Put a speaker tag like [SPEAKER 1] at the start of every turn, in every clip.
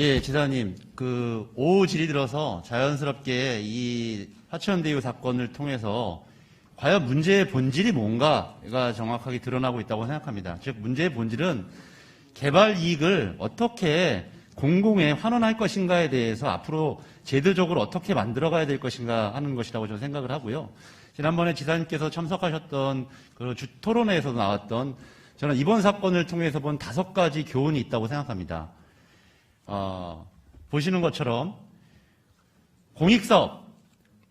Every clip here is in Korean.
[SPEAKER 1] 예, 지사님, 오후 질의 들어서 자연스럽게 이 화천대유 사건을 통해서 과연 문제의 본질이 뭔가가 정확하게 드러나고 있다고 생각합니다. 즉, 문제의 본질은 개발 이익을 어떻게 공공에 환원할 것인가에 대해서 앞으로 제도적으로 어떻게 만들어가야 될 것인가 하는 것이라고 저는 생각을 하고요. 지난번에 지사님께서 참석하셨던 그 토론회에서도 나왔던 저는 이번 사건을 통해서 본 5가지 교훈이 있다고 생각합니다. 보시는 것처럼 공익사업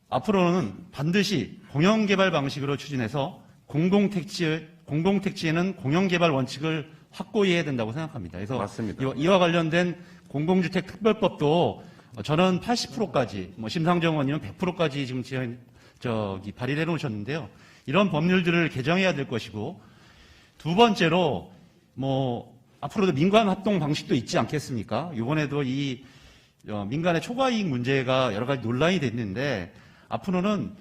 [SPEAKER 1] 앞으로는 반드시 공영개발 방식으로 추진해서 공공택지에는 공영개발 원칙을 확고히 해야 된다고 생각합니다. 그래서
[SPEAKER 2] 맞습니다.
[SPEAKER 1] 이와 관련된 공공주택 특별법도 저는 80%까지, 심상정 의원님은 100%까지 지금 발의를 해놓으셨는데요. 이런 법률들을 개정해야 될 것이고, 두 번째로 앞으로도 민관 합동 방식도 있지 않겠습니까? 이번에도 이 민간의 초과이익 문제가 여러 가지 논란이 됐는데 앞으로는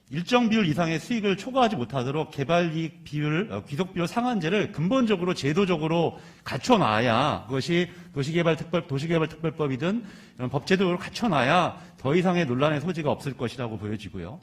[SPEAKER 1] 일정 비율 이상의 수익을 초과하지 못하도록 개발이익 비율, 귀속비율 상한제를 근본적으로 제도적으로 갖춰놔야 그것이 도시개발특별법이든 이런 법제도를 갖춰놔야 더 이상의 논란의 소지가 없을 것이라고 보여지고요.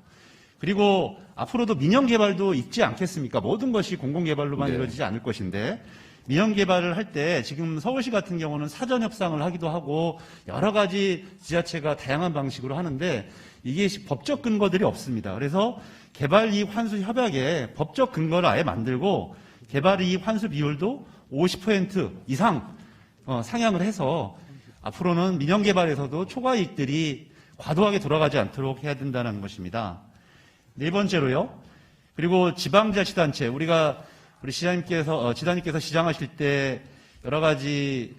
[SPEAKER 1] 그리고 앞으로도 민영개발도 있지 않겠습니까? 모든 것이 공공개발로만 이루어지지 않을 것인데 민영개발을 할 때 지금 서울시 같은 경우는 사전 협상을 하기도 하고 여러 가지 지자체가 다양한 방식으로 하는데 이게 법적 근거들이 없습니다. 그래서 개발이익 환수 협약에 법적 근거를 아예 만들고 개발이익 환수 비율도 50% 이상 상향을 해서 앞으로는 민영개발에서도 초과이익들이 과도하게 돌아가지 않도록 해야 된다는 것입니다. 네 번째로요. 그리고 지방자치단체 우리 지사님께서 시장하실 때 여러 가지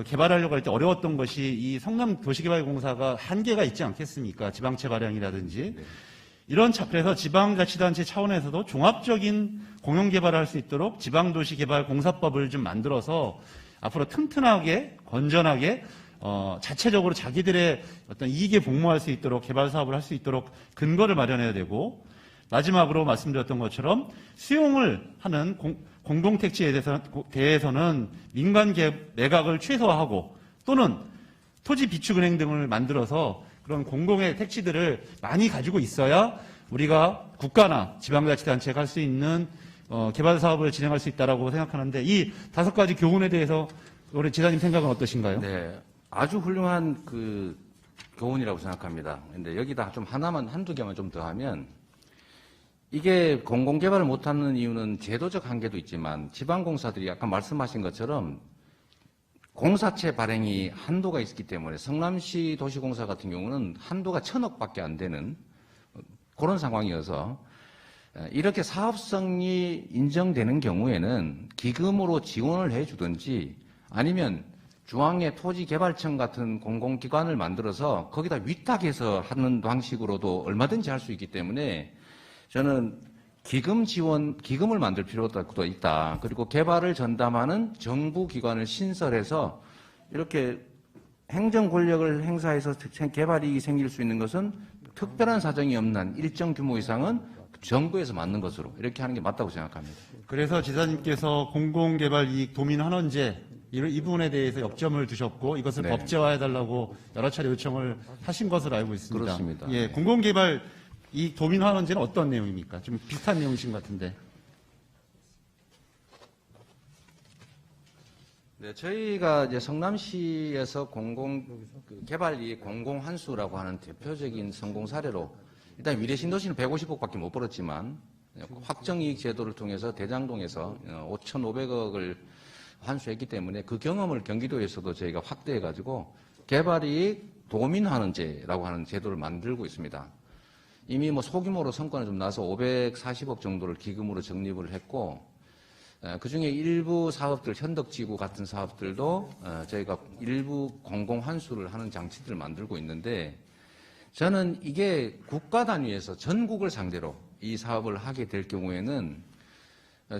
[SPEAKER 1] 개발하려고 할 때 어려웠던 것이 이 성남도시개발공사가 한계가 있지 않겠습니까? 지방채 발행이라든지. 그래서 지방자치단체 차원에서도 종합적인 공영개발을 할 수 있도록 지방도시개발공사법을 좀 만들어서 앞으로 튼튼하게, 건전하게, 자체적으로 자기들의 어떤 이익에 복무할 수 있도록 개발 사업을 할 수 있도록 근거를 마련해야 되고, 마지막으로 말씀드렸던 것처럼 수용을 하는 공동택지에 대해서는 민간 매각을 최소화하고 또는 토지 비축은행 등을 만들어서 그런 공공의 택지들을 많이 가지고 있어야 우리가 국가나 지방자치단체가 할 수 있는 개발 사업을 진행할 수 있다라고 생각하는데 이 5가지 교훈에 대해서 우리 지사님 생각은 어떠신가요?
[SPEAKER 2] 네, 아주 훌륭한 교훈이라고 생각합니다. 근데 여기다 좀 한두 개만 좀 더 하면 이게 공공개발을 못하는 이유는 제도적 한계도 있지만 지방공사들이 아까 말씀하신 것처럼 공사채 발행이 한도가 있기 때문에 성남시 도시공사 같은 경우는 한도가 1,000억밖에 안 되는 그런 상황이어서 이렇게 사업성이 인정되는 경우에는 기금으로 지원을 해주든지 아니면 중앙의 토지개발청 같은 공공기관을 만들어서 거기다 위탁해서 하는 방식으로도 얼마든지 할 수 있기 때문에 저는 기금을 만들 필요도 있다. 그리고 개발을 전담하는 정부 기관을 신설해서 이렇게 행정 권력을 행사해서 개발 이익이 생길 수 있는 것은 특별한 사정이 없는 한 일정 규모 이상은 정부에서 맡는 것으로 이렇게 하는 게 맞다고 생각합니다.
[SPEAKER 1] 그래서 지사님께서 공공개발 이익 도민 환원제 이 부분에 대해서 역점을 두셨고 이것을
[SPEAKER 2] 네.
[SPEAKER 1] 법제화해달라고 여러 차례 요청을 하신 것으로 알고 있습니다.
[SPEAKER 2] 그렇습니다.
[SPEAKER 1] 예, 공공개발 이 도민 환원제는 어떤 내용입니까? 좀 비슷한 내용이신 것 같은데.
[SPEAKER 2] 네, 저희가 이제 성남시에서 개발이 공공환수라고 하는 대표적인 성공 사례로 일단 위례신도시는 150억밖에 못 벌었지만 확정이익 제도를 통해서 대장동에서 5,500억을 환수했기 때문에 그 경험을 경기도에서도 저희가 확대해가지고 개발이익 도민환원제라고 하는 제도를 만들고 있습니다. 이미 소규모로 성과는 좀 나서 540억 정도를 기금으로 적립을 했고, 그 중에 일부 사업들, 현덕지구 같은 사업들도 저희가 일부 공공환수를 하는 장치들을 만들고 있는데, 저는 이게 국가 단위에서 전국을 상대로 이 사업을 하게 될 경우에는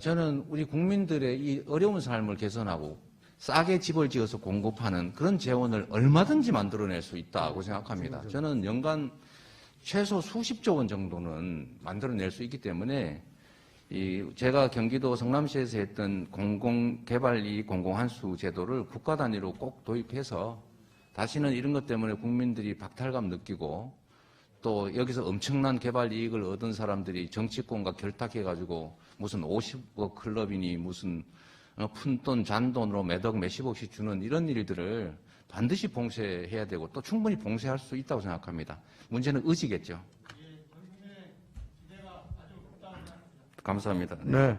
[SPEAKER 2] 저는 우리 국민들의 이 어려운 삶을 개선하고 싸게 집을 지어서 공급하는 그런 재원을 얼마든지 만들어낼 수 있다고 생각합니다. 저는 연간 최소 수십조 원 정도는 만들어낼 수 있기 때문에 제가 경기도 성남시에서 했던 공공개발이익 공공환수 제도를 국가 단위로 꼭 도입해서 다시는 이런 것 때문에 국민들이 박탈감 느끼고 또 여기서 엄청난 개발 이익을 얻은 사람들이 정치권과 결탁해가지고 무슨 50억 클럽이니 무슨 푼돈 잔돈으로 매덕 몇십억씩 주는 이런 일들을 반드시 봉쇄해야 되고 또 충분히 봉쇄할 수 있다고 생각합니다. 문제는 의지겠죠. 감사합니다.
[SPEAKER 3] 네.